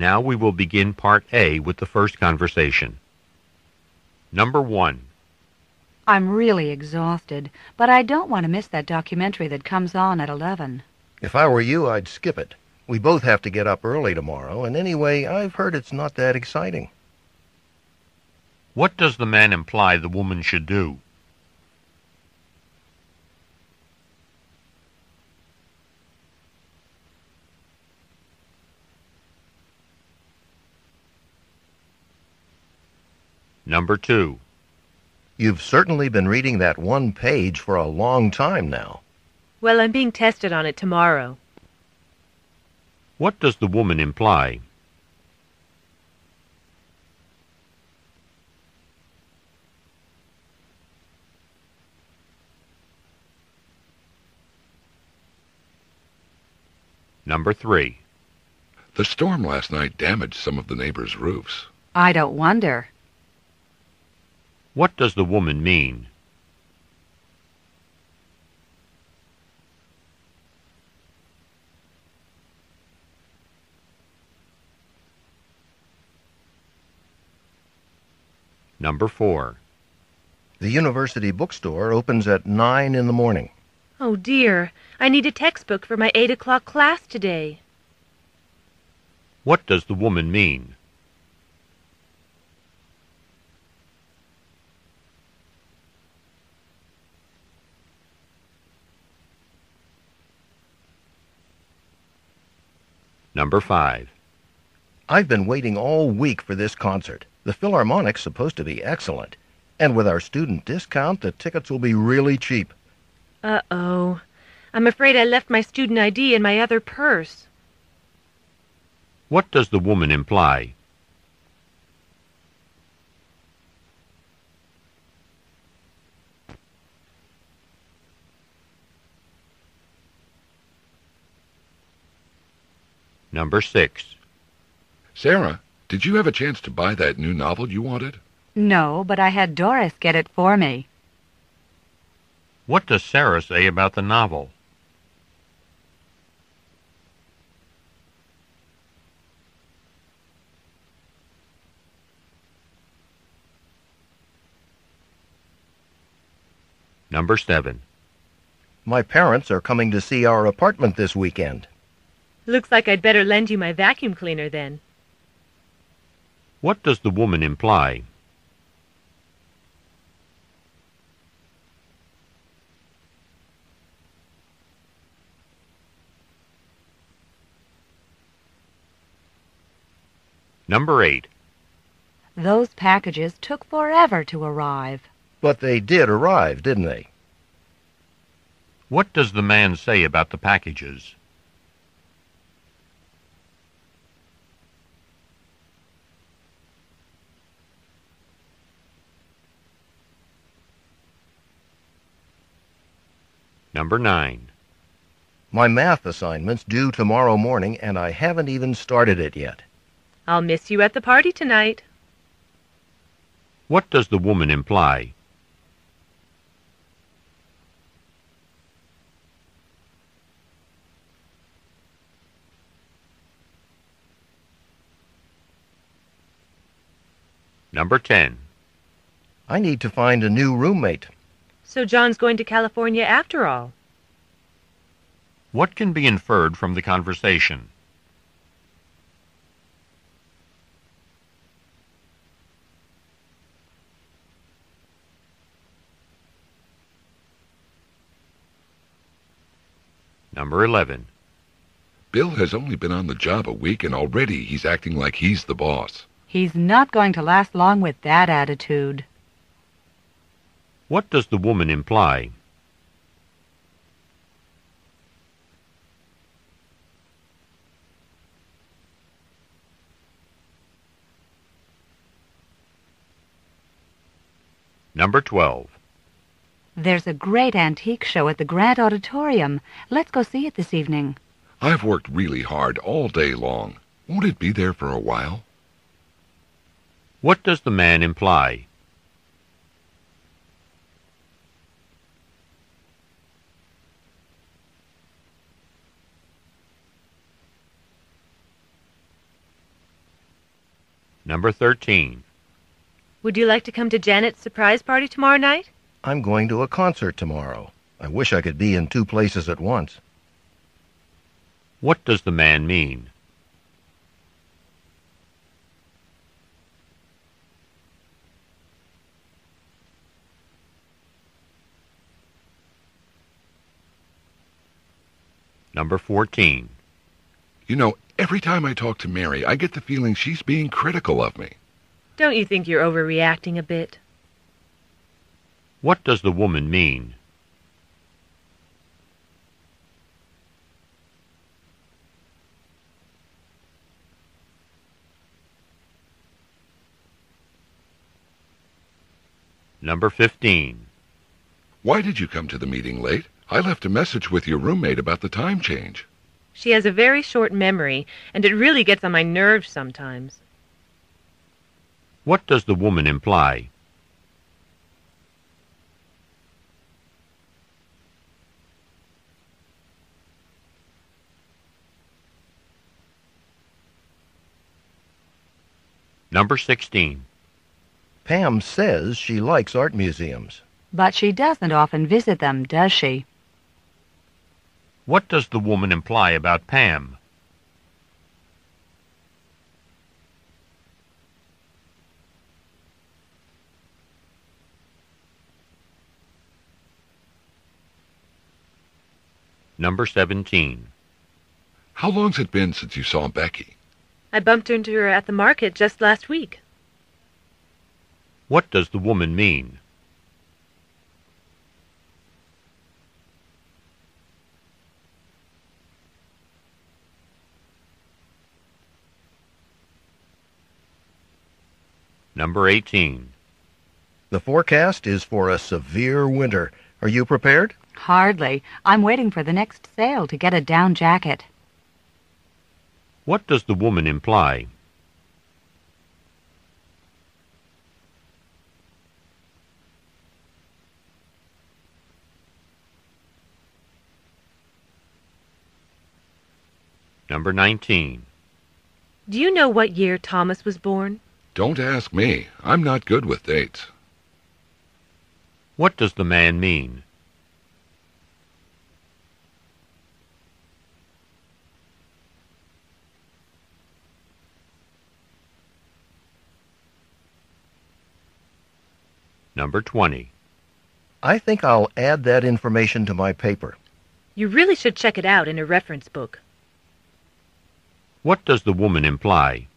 Now we will begin Part A with the first conversation. Number 1. I'm really exhausted, but I don't want to miss that documentary that comes on at 11. If I were you, I'd skip it. We both have to get up early tomorrow, and anyway, I've heard it's not that exciting. What does the man imply the woman should do? Number 2. You've certainly been reading that one page for a long time now. Well, I'm being tested on it tomorrow. What does the woman imply? Number 3. The storm last night damaged some of the neighbors' roofs. I don't wonder. What does the woman mean? Number 4. The university bookstore opens at 9 in the morning. Oh, dear. I need a textbook for my 8 o'clock class today. What does the woman mean? Number 5. I've been waiting all week for this concert. The Philharmonic's supposed to be excellent. And with our student discount, the tickets will be really cheap. Uh-oh. I'm afraid I left my student ID in my other purse. What does the woman imply? Number 6. Sarah, did you have a chance to buy that new novel you wanted? No, but I had Doris get it for me. What does Sarah say about the novel? Number 7. My parents are coming to see our apartment this weekend. Looks like I'd better lend you my vacuum cleaner then. What does the woman imply? Number 8. Those packages took forever to arrive. But they did arrive, didn't they? What does the man say about the packages? Number 9. My math assignment's due tomorrow morning, and I haven't even started it yet. I'll miss you at the party tonight. What does the woman imply? Number 10. I need to find a new roommate. So John's going to California after all. What can be inferred from the conversation? Number 11. Bill has only been on the job a week and already he's acting like he's the boss. He's not going to last long with that attitude. What does the woman imply? Number 12. There's a great antique show at the Grant Auditorium. Let's go see it this evening. I've worked really hard all day long. Won't it be there for a while? What does the man imply? Number 13. Would you like to come to Janet's surprise party tomorrow night? I'm going to a concert tomorrow. I wish I could be in 2 places at once. What does the man mean? Number 14. You know, every time I talk to Mary, I get the feeling she's being critical of me. Don't you think you're overreacting a bit? What does the woman mean? Number 15. Why did you come to the meeting late? I left a message with your roommate about the time change. She has a very short memory, and it really gets on my nerves sometimes. What does the woman imply? Number 16. Pam says she likes art museums. But she doesn't often visit them, does she? What does the woman imply about Pam? Number 17. How long's it been since you saw Becky? I bumped into her at the market just last week. What does the woman mean? Number 18. The forecast is for a severe winter. Are you prepared? Hardly. I'm waiting for the next sale to get a down jacket. What does the woman imply? Number 19. Do you know what year Thomas was born? Don't ask me. I'm not good with dates. What does the man mean? Number 20. I think I'll add that information to my paper. You really should check it out in a reference book. What does the woman imply?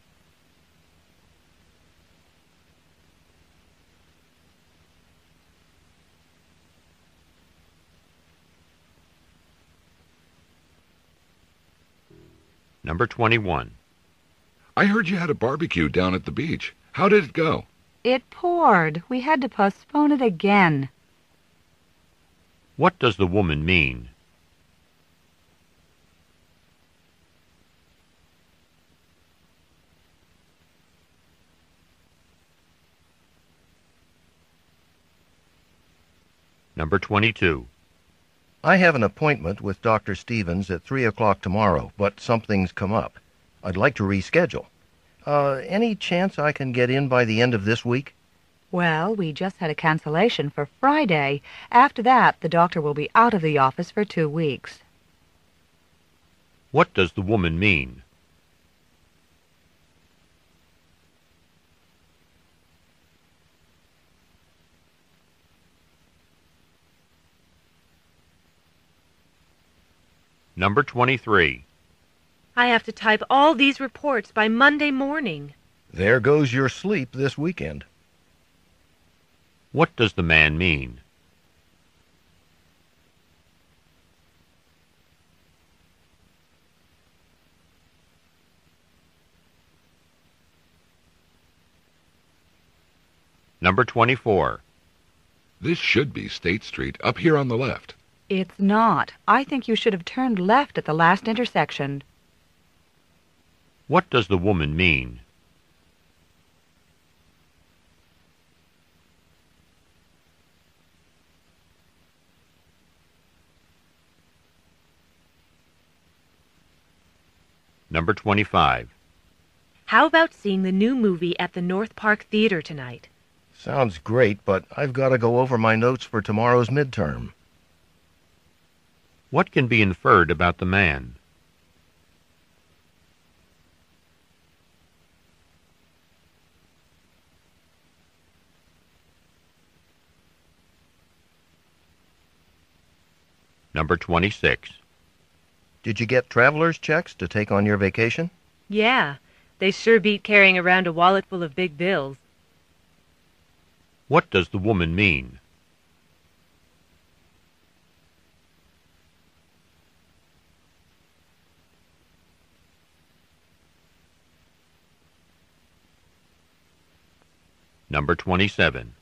Number 21. I heard you had a barbecue down at the beach. How did it go? It poured. We had to postpone it again. What does the woman mean? Number 22. I have an appointment with Dr. Stevens at 3 o'clock tomorrow, but something's come up. I'd like to reschedule. Any chance I can get in by the end of this week? Well, we just had a cancellation for Friday. After that, the doctor will be out of the office for 2 weeks. What does the woman mean? Number 23. I have to type all these reports by Monday morning. There goes your sleep this weekend. What does the man mean? Number 24. This should be State Street, up here on the left. It's not. I think you should have turned left at the last intersection. What does the woman mean? Number 25. How about seeing the new movie at the North Park Theater tonight? Sounds great, but I've got to go over my notes for tomorrow's midterm. What can be inferred about the man? Number 26. Did you get traveler's checks to take on your vacation? Yeah, they sure beat carrying around a wallet full of big bills. What does the woman mean? Number 27.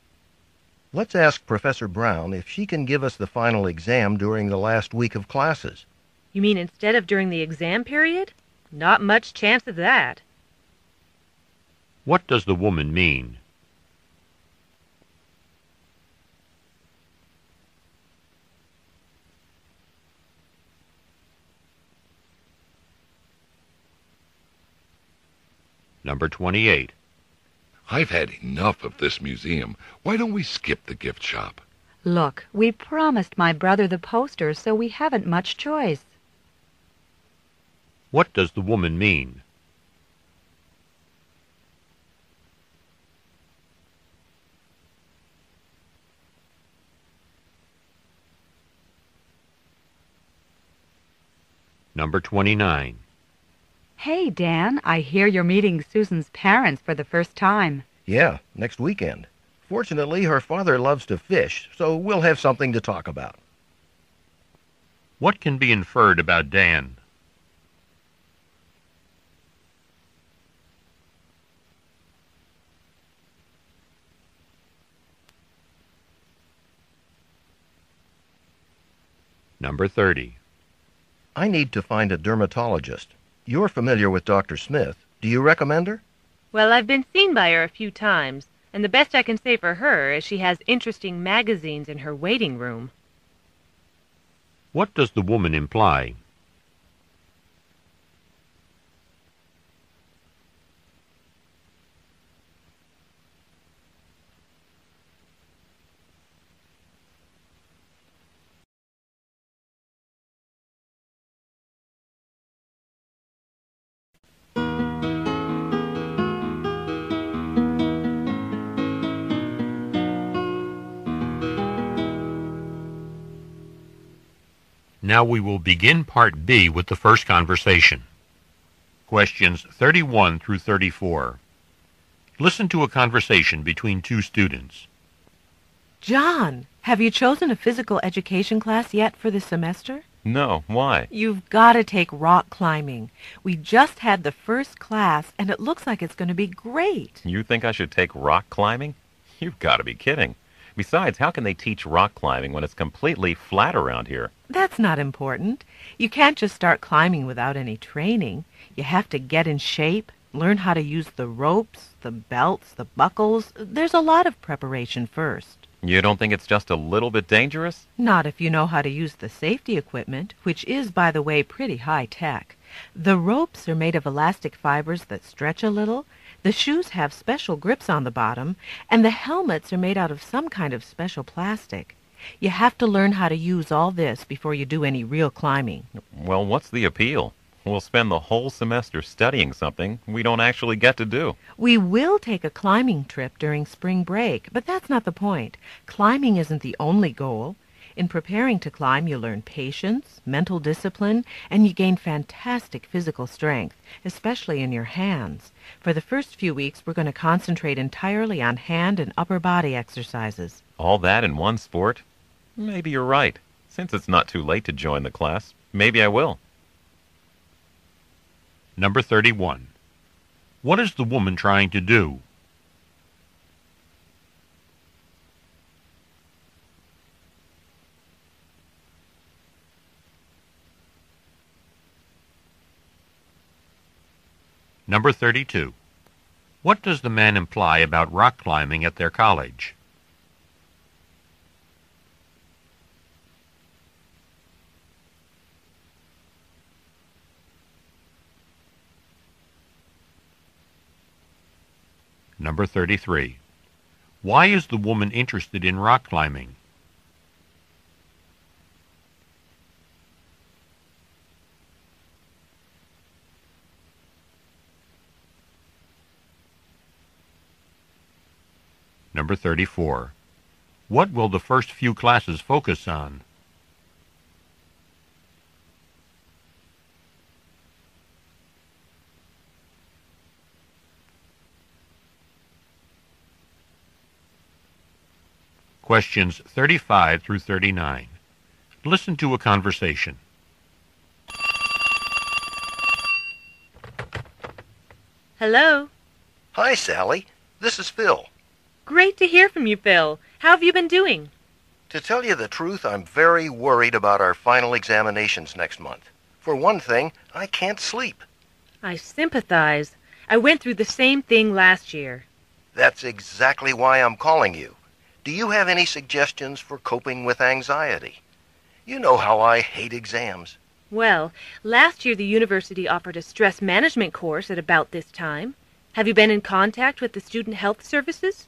Let's ask Professor Brown if she can give us the final exam during the last week of classes. You mean instead of during the exam period? Not much chance of that. What does the woman mean? Number 28. I've had enough of this museum. Why don't we skip the gift shop? Look, we promised my brother the poster, so we haven't much choice. What does the woman mean? Number 29. Hey, Dan, I hear you're meeting Susan's parents for the first time. Yeah, next weekend. Fortunately, her father loves to fish, so we'll have something to talk about. What can be inferred about Dan? Number 30. I need to find a dermatologist. You're familiar with Dr. Smith. Do you recommend her? Well, I've been seen by her a few times, and the best I can say for her is she has interesting magazines in her waiting room. What does the woman imply? Now we will begin Part B with the first conversation. Questions 31 through 34. Listen to a conversation between two students. John, have you chosen a physical education class yet for this semester? No, why? You've got to take rock climbing. We just had the first class, and it looks like it's going to be great. You think I should take rock climbing? You've got to be kidding. Besides, how can they teach rock climbing when it's completely flat around here? That's not important. You can't just start climbing without any training. You have to get in shape, learn how to use the ropes, the belts, the buckles. There's a lot of preparation first. You don't think it's just a little bit dangerous? Not if you know how to use the safety equipment, which is, by the way, pretty high tech. The ropes are made of elastic fibers that stretch a little. The shoes have special grips on the bottom, and the helmets are made out of some kind of special plastic. You have to learn how to use all this before you do any real climbing. Well, what's the appeal? We'll spend the whole semester studying something we don't actually get to do. We will take a climbing trip during spring break, but that's not the point. Climbing isn't the only goal. In preparing to climb, you learn patience, mental discipline, and you gain fantastic physical strength, especially in your hands. For the first few weeks, we're going to concentrate entirely on hand and upper body exercises. All that in one sport? Maybe you're right. Since it's not too late to join the class, maybe I will. Number 31. What is the woman trying to do? Number 32. What does the man imply about rock climbing at their college? Number 33. Why is the woman interested in rock climbing? Number 34. What will the first few classes focus on? Questions 35 through 39. Listen to a conversation. Hello. Hi, Sally. This is Phil. Great to hear from you, Phil. How have you been doing? To tell you the truth, I'm very worried about our final examinations next month. For one thing, I can't sleep. I sympathize. I went through the same thing last year. That's exactly why I'm calling you. Do you have any suggestions for coping with anxiety? You know how I hate exams. Well, last year the university offered a stress management course at about this time. Have you been in contact with the student health services?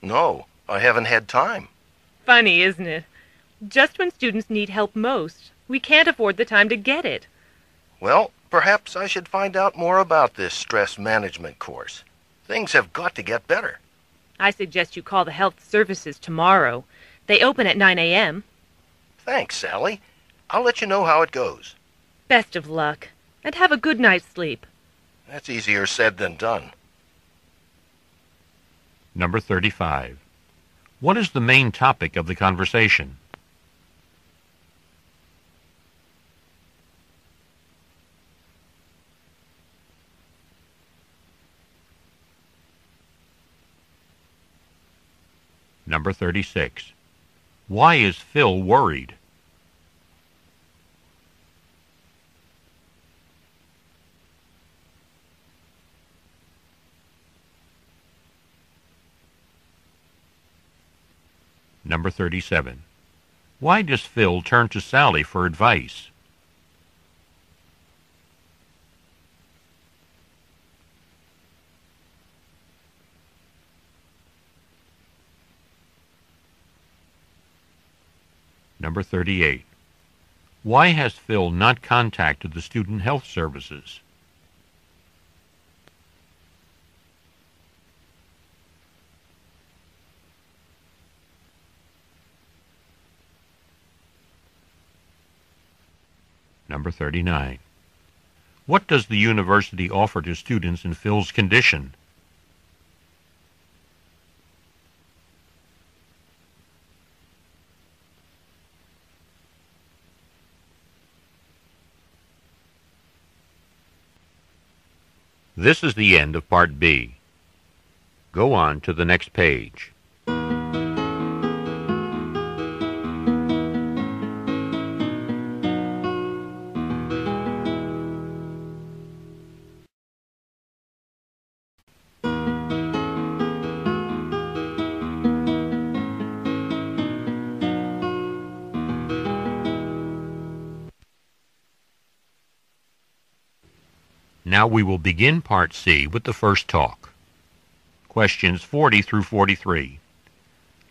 No, I haven't had time. Funny, isn't it? Just when students need help most, we can't afford the time to get it. Well, perhaps I should find out more about this stress management course. Things have got to get better. I suggest you call the health services tomorrow. They open at 9 a.m. Thanks, Sally. I'll let you know how it goes. Best of luck, and have a good night's sleep. That's easier said than done. Number 35. What is the main topic of the conversation? Number 36. Why is Phil worried? Number 37. Why does Phil turn to Sally for advice? Number 38. Why has Phil not contacted the student health services? Number 39. What does the university offer to students in Phil's condition? This is the end of Part B. Go on to the next page. Now we will begin Part C with the first talk. Questions 40 through 43.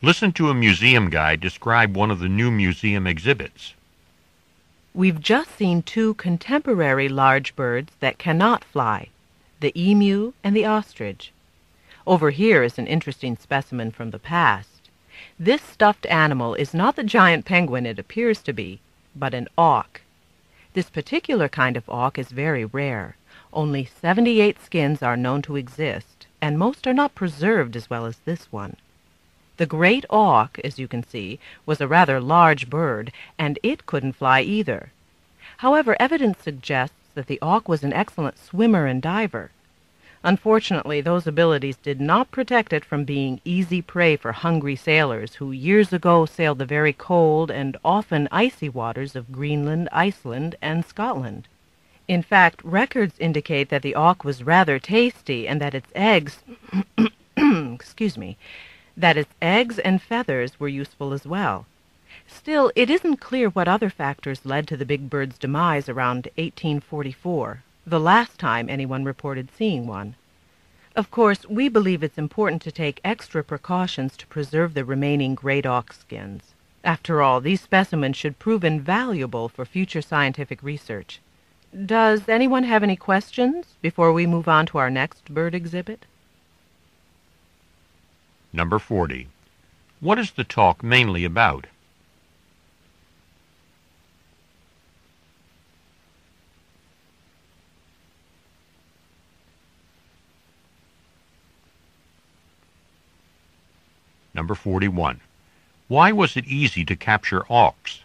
Listen to a museum guide describe one of the new museum exhibits. We've just seen two contemporary large birds that cannot fly, the emu and the ostrich. Over here is an interesting specimen from the past. This stuffed animal is not the giant penguin it appears to be, but an auk. This particular kind of auk is very rare. Only 78 skins are known to exist, and most are not preserved as well as this one. The great auk, as you can see, was a rather large bird, and it couldn't fly either. However, evidence suggests that the auk was an excellent swimmer and diver. Unfortunately, those abilities did not protect it from being easy prey for hungry sailors who years ago sailed the very cold and often icy waters of Greenland, Iceland, and Scotland. In fact, records indicate that the auk was rather tasty and that its eggs, that its eggs and feathers were useful as well. Still, it isn't clear what other factors led to the big bird's demise around 1844, the last time anyone reported seeing one. Of course, we believe it's important to take extra precautions to preserve the remaining great auk skins. After all, these specimens should prove invaluable for future scientific research. Does anyone have any questions before we move on to our next bird exhibit? Number 40. What is the talk mainly about? Number 41. Why was it easy to capture auks?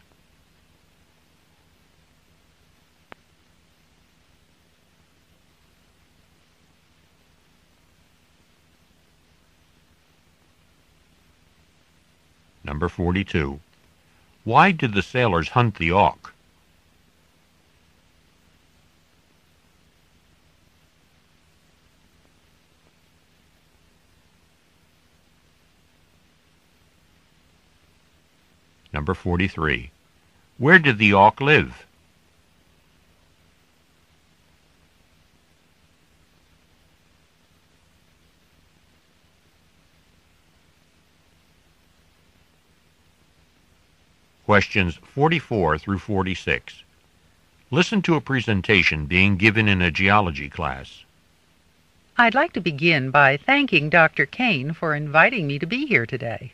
Number 42. Why did the sailors hunt the auk? Number 43. Where did the auk live? Questions 44 through 46. Listen to a presentation being given in a geology class. I'd like to begin by thanking Dr. Kane for inviting me to be here today.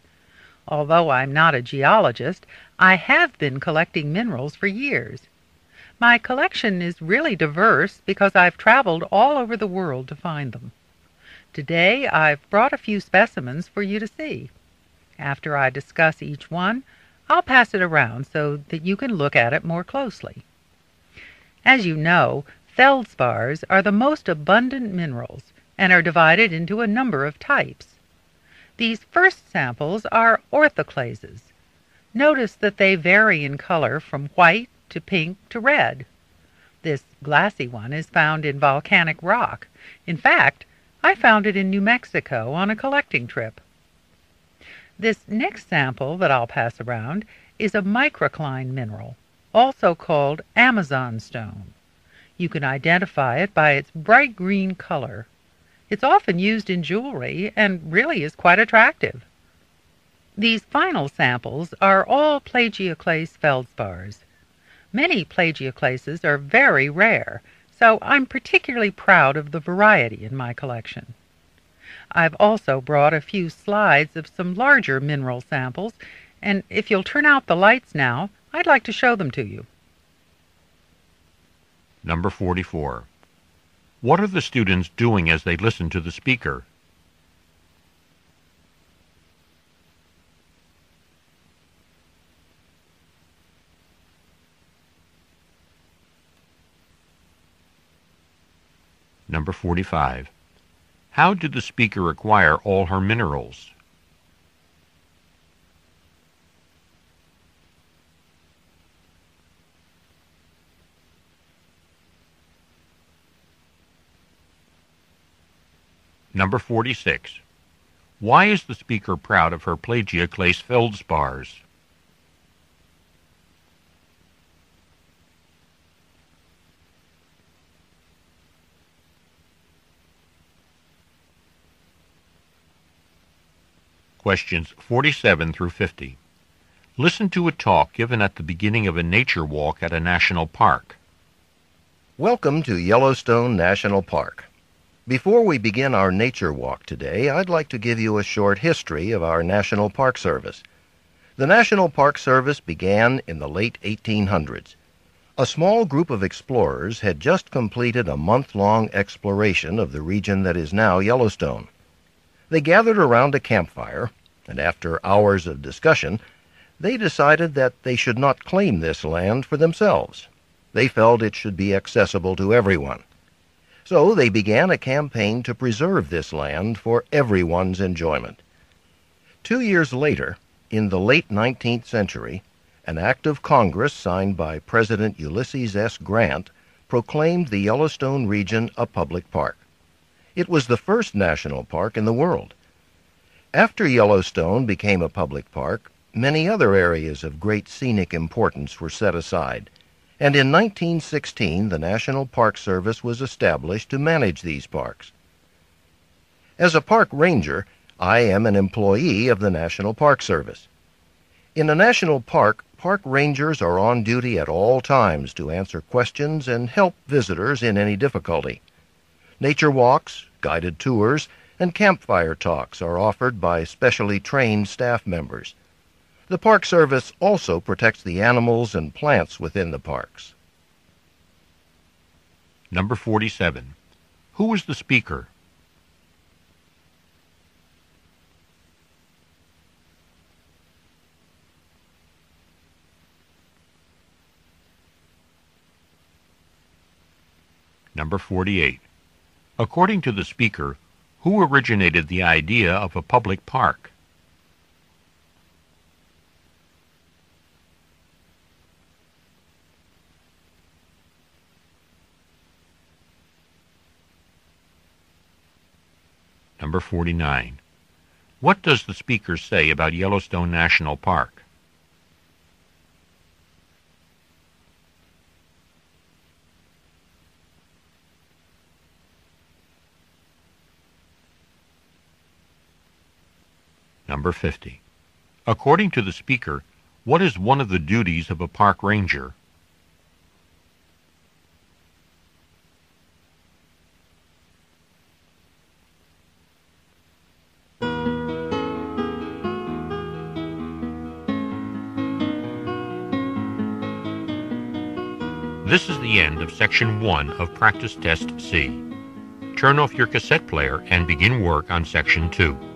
Although I'm not a geologist, I have been collecting minerals for years. My collection is really diverse because I've traveled all over the world to find them. Today I've brought a few specimens for you to see. After I discuss each one, I'll pass it around so that you can look at it more closely. As you know, feldspars are the most abundant minerals and are divided into a number of types. These first samples are orthoclases. Notice that they vary in color from white to pink to red. This glassy one is found in volcanic rock. In fact, I found it in New Mexico on a collecting trip. This next sample that I'll pass around is a microcline mineral, also called Amazon stone. You can identify it by its bright green color. It's often used in jewelry and really is quite attractive. These final samples are all plagioclase feldspars. Many plagioclases are very rare, so I'm particularly proud of the variety in my collection. I've also brought a few slides of some larger mineral samples, and if you'll turn out the lights now, I'd like to show them to you. Number 44. What are the students doing as they listen to the speaker? Number 45. How did the speaker acquire all her minerals? Number 46. Why is the speaker proud of her plagioclase feldspars? Questions 47 through 50. Listen to a talk given at the beginning of a nature walk at a national park. Welcome to Yellowstone National Park. Before we begin our nature walk today, I'd like to give you a short history of our National Park Service. The National Park Service began in the late 1800s. A small group of explorers had just completed a month-long exploration of the region that is now Yellowstone. They gathered around a campfire, and after hours of discussion, they decided that they should not claim this land for themselves. They felt it should be accessible to everyone. So they began a campaign to preserve this land for everyone's enjoyment. 2 years later, in the late 19th century, an act of Congress signed by President Ulysses S. Grant proclaimed the Yellowstone region a public park. It was the first national park in the world. After Yellowstone became a public park, many other areas of great scenic importance were set aside, and in 1916 the National Park Service was established to manage these parks. As a park ranger, I am an employee of the National Park Service. In a national park, park rangers are on duty at all times to answer questions and help visitors in any difficulty. Nature walks, guided tours, and campfire talks are offered by specially trained staff members. The Park Service also protects the animals and plants within the parks. Number 47. Who was the speaker? Number 48. According to the speaker, who originated the idea of a public park? Number 49. What does the speaker say about Yellowstone National Park? Number 50. According to the speaker, what is one of the duties of a park ranger? This is the end of Section 1 of Practice Test C. Turn off your cassette player and begin work on Section 2.